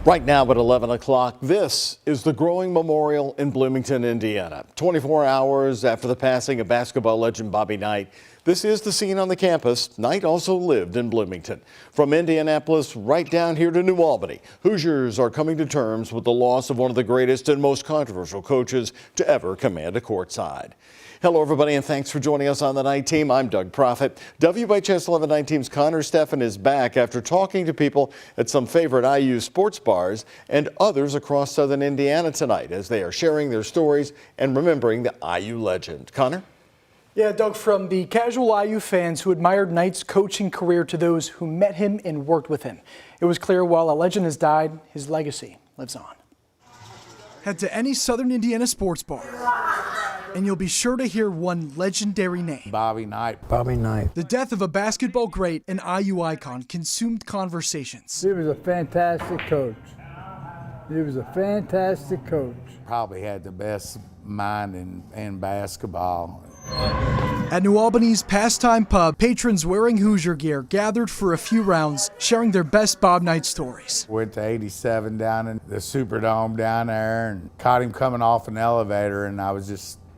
Right now at 11 o'clock, this is the Growing Memorial in Bloomington, Indiana. 24 hours after the passing of basketball legend Bobby Knight, this is the scene on the campus. Knight also lived in Bloomington. From Indianapolis right down here to New Albany, Hoosiers are coming to terms with the loss of one of the greatest and most controversial coaches to ever command a courtside. Hello, everybody, and thanks for joining us on the Night Team. I'm Doug Proffitt. WHAS11 Night Team's Connor Steffen is back after talking to people at some favorite IU sports bars and others across southern Indiana tonight as they are sharing their stories and remembering the IU legend. Connor? Yeah, Doug, from the casual IU fans who admired Knight's coaching career to those who met him and worked with him, it was clear while a legend has died, his legacy lives on. Head to any southern Indiana sports bar, and you'll be sure to hear one legendary name. Bobby Knight. Bobby Knight. The death of a basketball great and IU icon consumed conversations. He was a fantastic coach. He was a fantastic coach. Probably had the best mind in basketball. At New Albany's Pastime Pub, patrons wearing Hoosier gear gathered for a few rounds, sharing their best Bob Knight stories. Went to 87 down in the Superdome down there and caught him coming off an elevator, and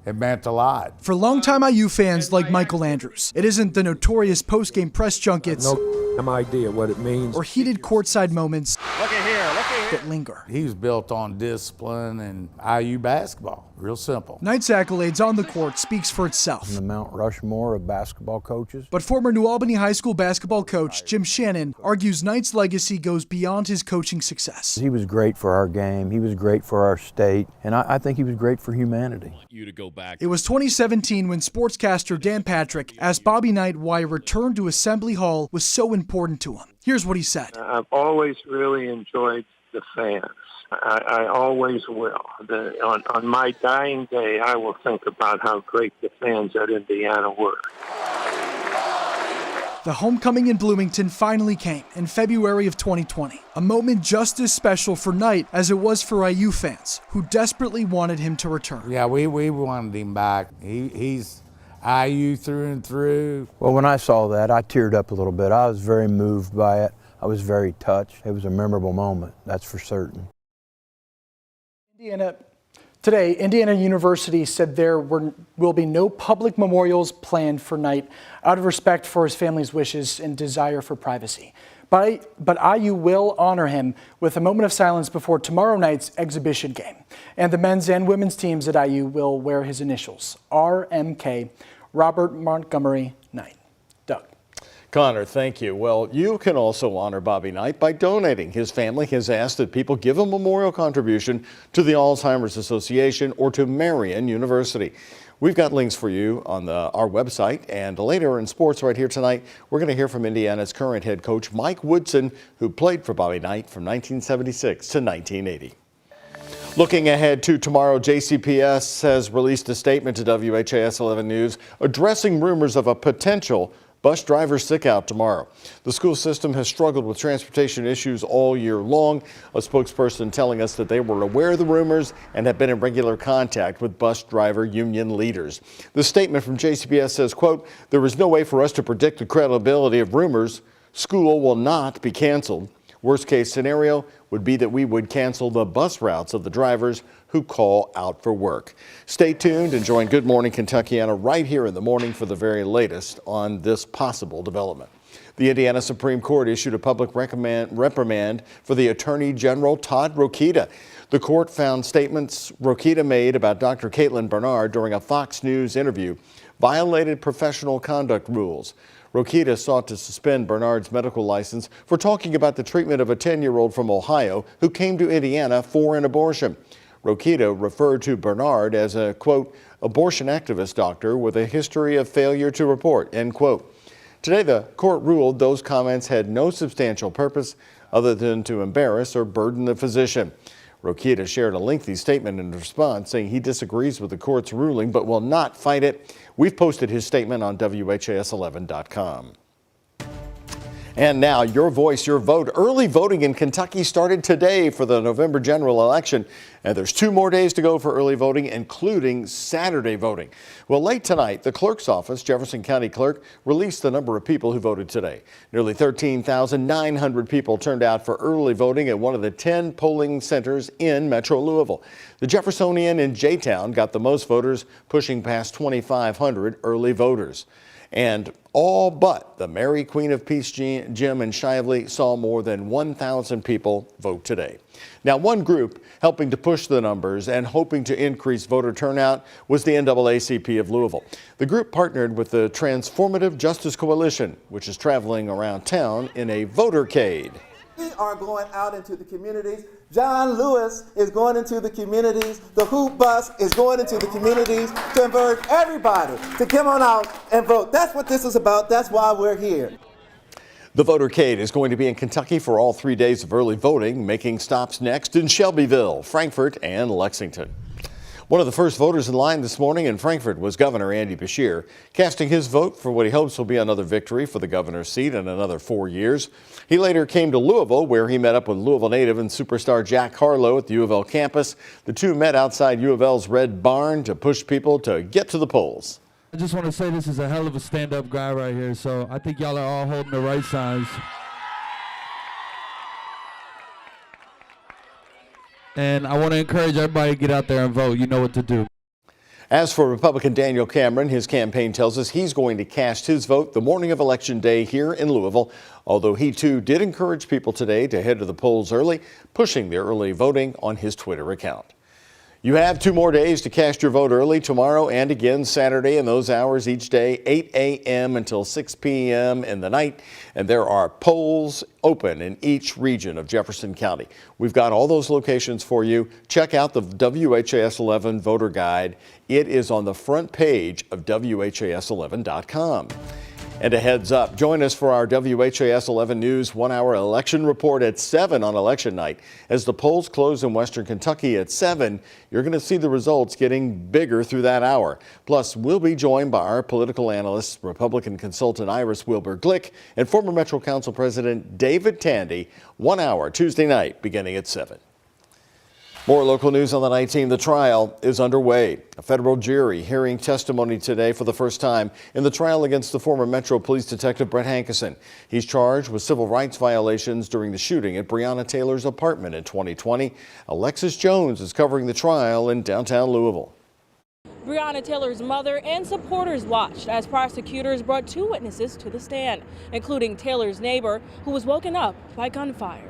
it meant a lot. For longtime IU fans like Michael Andrews, it isn't the notorious post-game press junkets No idea what it means or heated courtside moments that linger. He was built on discipline and IU basketball. Real simple. Knight's accolades on the court speaks for itself. The Mount Rushmore of basketball coaches. But former New Albany High School basketball coach Jim Shannon argues Knight's legacy goes beyond his coaching success. He was great for our game. He was great for our state. And I think he was great for humanity. It was 2017 when sportscaster Dan Patrick asked Bobby Knight why a return to Assembly Hall was so important to him. Here's what he said. I've always really enjoyed the fans. I always will. On my dying day, I will think about how great the fans at Indiana were. The homecoming in Bloomington finally came in February of 2020, a moment just as special for Knight as it was for IU fans who desperately wanted him to return. Yeah, we wanted him back. He's IU through and through. Well, when I saw that, I teared up a little bit. I was very moved by it. I was very touched. It was a memorable moment, that's for certain. Today, Indiana University said there will be no public memorials planned for Knight out of respect for his family's wishes and desire for privacy. But IU will honor him with a moment of silence before tomorrow night's exhibition game. And the men's and women's teams at IU will wear his initials, RMK, Robert Montgomery Knight. Doug. Connor, thank you. Well, you can also honor Bobby Knight by donating. His family has asked that people give a memorial contribution to the Alzheimer's Association or to Marian University. We've got links for you on our website, and later in sports right here tonight, we're going to hear from Indiana's current head coach, Mike Woodson, who played for Bobby Knight from 1976 to 1980. Looking ahead to tomorrow, JCPS has released a statement to WHAS 11 News addressing rumors of a potential bus driver sick out tomorrow. The school system has struggled with transportation issues all year long. A spokesperson telling us that they were aware of the rumors and have been in regular contact with bus driver union leaders. The statement from JCPS says, quote, "There is no way for us to predict the credibility of rumors. School will not be canceled. Worst case scenario would be that we would cancel the bus routes of the drivers who call out for work." Stay tuned and join Good Morning Kentuckiana right here in the morning for the very latest on this possible development. The Indiana Supreme Court issued a public reprimand for the Attorney General Todd Rokita. The court found statements Rokita made about Dr. Caitlin Bernard during a Fox News interview violated professional conduct rules. Rokita sought to suspend Bernard's medical license for talking about the treatment of a 10-year-old from Ohio who came to Indiana for an abortion. Rokita referred to Bernard as a, quote, abortion activist doctor with a history of failure to report, end quote. Today, the court ruled those comments had no substantial purpose other than to embarrass or burden the physician. Rokita shared a lengthy statement in response, saying he disagrees with the court's ruling but will not fight it. We've posted his statement on WHAS11.com. And now, your voice, your vote. Early voting in Kentucky started today for the November general election. And there's 2 more days to go for early voting, including Saturday voting. Well, late tonight, the clerk's office, Jefferson County Clerk, released the number of people who voted today. Nearly 13,900 people turned out for early voting at one of the 10 polling centers in Metro Louisville. The Jeffersonian in J-Town got the most voters, pushing past 2,500 early voters. And all but the Mary Queen of Peace Gym in Shively saw more than 1,000 people vote today. Now, one group helping to push the numbers and hoping to increase voter turnout was the NAACP of Louisville. The group partnered with the Transformative Justice Coalition, which is traveling around town in a votercade. We are going out into the communities. John Lewis is going into the communities. The Hoop Bus is going into the communities to encourage everybody to come on out and vote. That's what this is about. That's why we're here. The votercade is going to be in Kentucky for all 3 days of early voting, making stops next in Shelbyville, Frankfort, and Lexington. One of the first voters in line this morning in Frankfort was Governor Andy Beshear, casting his vote for what he hopes will be another victory for the governor's seat in another 4 years. He later came to Louisville, where he met up with Louisville native and superstar Jack Harlow at the U of L campus. The two met outside U of L's Red Barn to push people to get to the polls. I just want to say this is a hell of a stand-up guy right here, so I think y'all are all holding the right size. And I want to encourage everybody to get out there and vote. You know what to do. As for Republican Daniel Cameron, his campaign tells us he's going to cast his vote the morning of Election Day here in Louisville, although he too did encourage people today to head to the polls early, pushing their early voting on his Twitter account. You have 2 more days to cast your vote early, tomorrow and again Saturday in those hours each day, 8 a.m. until 6 p.m. in the night. And there are polls open in each region of Jefferson County. We've got all those locations for you. Check out the WHAS11 voter guide. It is on the front page of WHAS11.com. And a heads up, join us for our WHAS 11 News 1-hour election report at 7 on election night. As the polls close in Western Kentucky at 7, you're going to see the results getting bigger through that hour. Plus, we'll be joined by our political analyst, Republican consultant Iris Wilbur-Glick, and former Metro Council President David Tandy, 1 hour Tuesday night beginning at 7. More local news on the night team. The trial is underway. A federal jury hearing testimony today for the first time in the trial against the former Metro Police Detective Brett Henson. He's charged with civil rights violations during the shooting at Breonna Taylor's apartment in 2020. Alexis Jones is covering the trial in downtown Louisville. Breonna Taylor's mother and supporters watched as prosecutors brought 2 witnesses to the stand, including Taylor's neighbor, who was woken up by gunfire.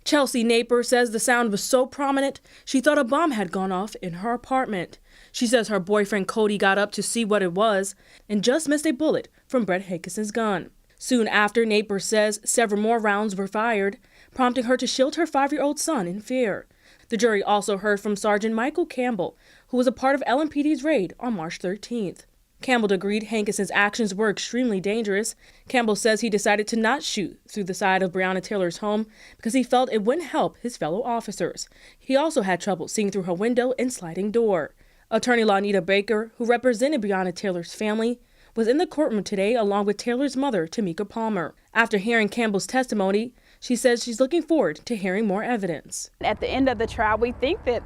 Chelsea Naper says the sound was so prominent, she thought a bomb had gone off in her apartment. She says her boyfriend Cody got up to see what it was and just missed a bullet from Brett Hankison's gun. Soon after, Naper says several more rounds were fired, prompting her to shield her 5-year-old son in fear. The jury also heard from Sergeant Michael Campbell, who was a part of LMPD's raid on March 13th. Campbell agreed Hankison's actions were extremely dangerous. Campbell says he decided to not shoot through the side of Breonna Taylor's home because he felt it wouldn't help his fellow officers. He also had trouble seeing through her window and sliding door. Attorney Lanita Baker, who represented Breonna Taylor's family, was in the courtroom today along with Taylor's mother, Tamika Palmer. After hearing Campbell's testimony, she says she's looking forward to hearing more evidence. At the end of the trial, we think that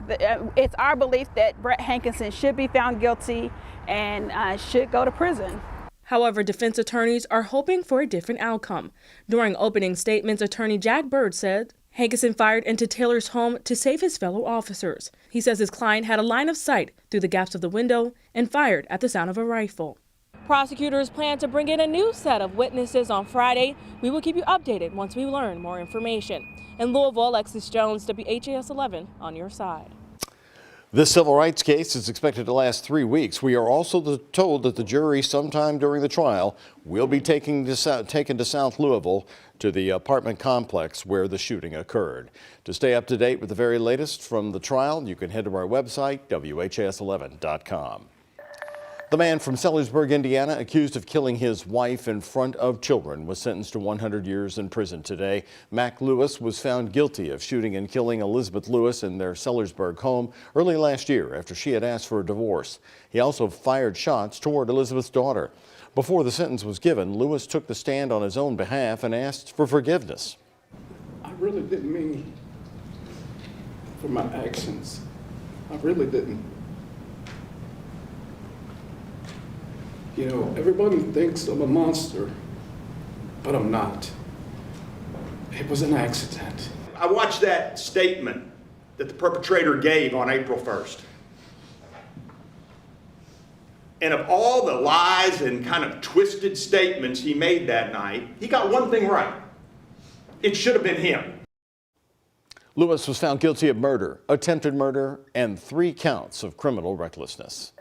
it's our belief that Brett Hankinson should be found guilty and should go to prison. However, defense attorneys are hoping for a different outcome. During opening statements, attorney Jack Bird said Hankison fired into Taylor's home to save his fellow officers. He says his client had a line of sight through the gaps of the window and fired at the sound of a rifle. Prosecutors plan to bring in a new set of witnesses on Friday. We will keep you updated once we learn more information. In Louisville, Alexis Jones, WHAS 11 on your side. This civil rights case is expected to last 3 weeks. We are also told that the jury sometime during the trial will be taken to South Louisville to the apartment complex where the shooting occurred. To stay up to date with the very latest from the trial, you can head to our website, WHAS11.com. The man from Sellersburg, Indiana, accused of killing his wife in front of children, was sentenced to 100 years in prison today. Mac Lewis was found guilty of shooting and killing Elizabeth Lewis in their Sellersburg home early last year after she had asked for a divorce. He also fired shots toward Elizabeth's daughter. Before the sentence was given, Lewis took the stand on his own behalf and asked for forgiveness. I really didn't mean for my actions. I really didn't. You know, everybody thinks I'm a monster, but I'm not. It was an accident. I watched that statement that the perpetrator gave on April 1st. And of all the lies and kind of twisted statements he made that night, he got one thing right. It should have been him. Lewis was found guilty of murder, attempted murder, and 3 counts of criminal recklessness.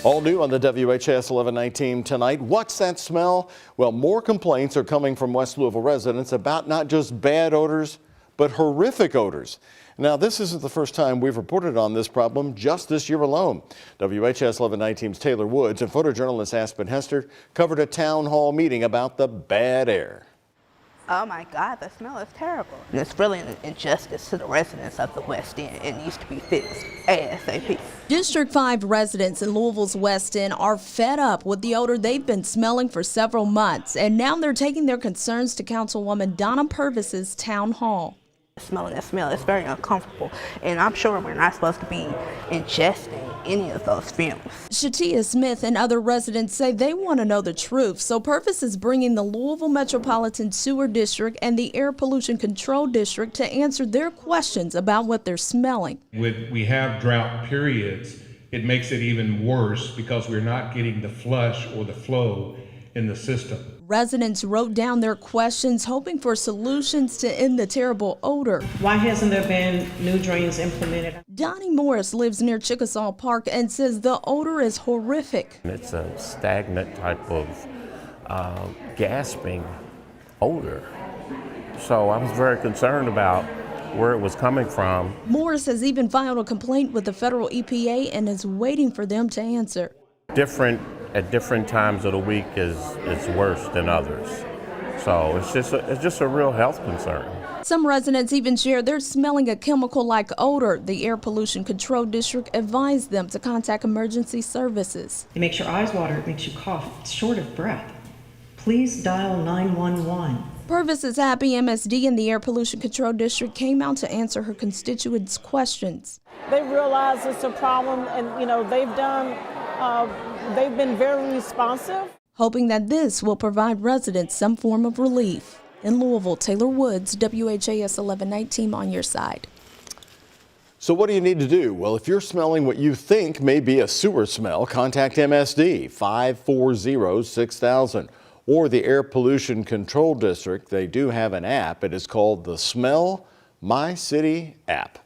All new on the WHAS 1119 tonight. What's that smell? Well, more complaints are coming from West Louisville residents about not just bad odors, but horrific odors. Now, this isn't the first time we've reported on this problem just this year alone. WHAS 1119's Taylor Woods and photojournalist Aspen Hester covered a town hall meeting about the bad air. Oh my God, the smell is terrible. And it's really an injustice to the residents of the West End. It needs to be fixed ASAP. District 5 residents in Louisville's West End are fed up with the odor they've been smelling for several months, and now they're taking their concerns to Councilwoman Donna Purvis's town hall. Smelling that smell is very uncomfortable, and I'm sure we're not supposed to be ingesting any of those fumes. Shatia Smith and other residents say they want to know the truth, so Purvis is bringing the Louisville Metropolitan Sewer District and the Air Pollution Control District to answer their questions about what they're smelling. When we have drought periods, it makes it even worse because we're not getting the flush or the flow in the system. Residents wrote down their questions, hoping for solutions to end the terrible odor. Why hasn't there been new drains implemented? Donnie Morris lives near Chickasaw Park and says the odor is horrific. It's a stagnant type of gasping odor. So I was very concerned about where it was coming from. Morris has even filed a complaint with the federal EPA and is waiting for them to answer. At different times of the week is worse than others. So it's just a real health concern. Some residents even share they're smelling a chemical-like odor. The Air Pollution Control District advised them to contact emergency services. It makes your eyes water, it makes you cough, short of breath. Please dial 911. Purvis is happy MSD and the Air Pollution Control District came out to answer her constituents' questions. They realize it's a problem, and they've been very responsive. Hoping that this will provide residents some form of relief. In Louisville, Taylor Woods, WHAS 1119 on your side. So what do you need to do? Well, if you're smelling what you think may be a sewer smell, contact MSD 540-6000 or the Air Pollution Control District. They do have an app. It is called the Smell My City app.